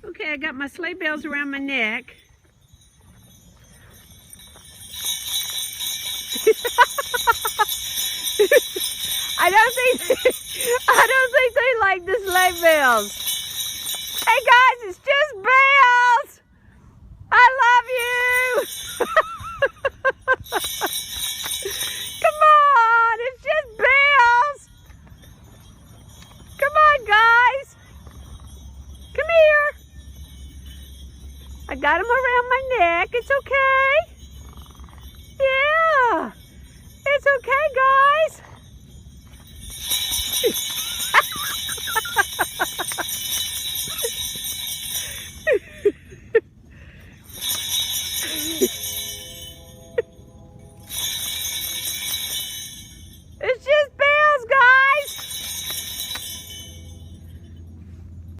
Okay, I got my sleigh bells around my neck. I don't think they like the sleigh bells. Hey guys, it's just bells. I love you. Come on, it's just bells. Come on, guys. Come here. I got them around my neck. It's okay. Yeah. It's okay, guys.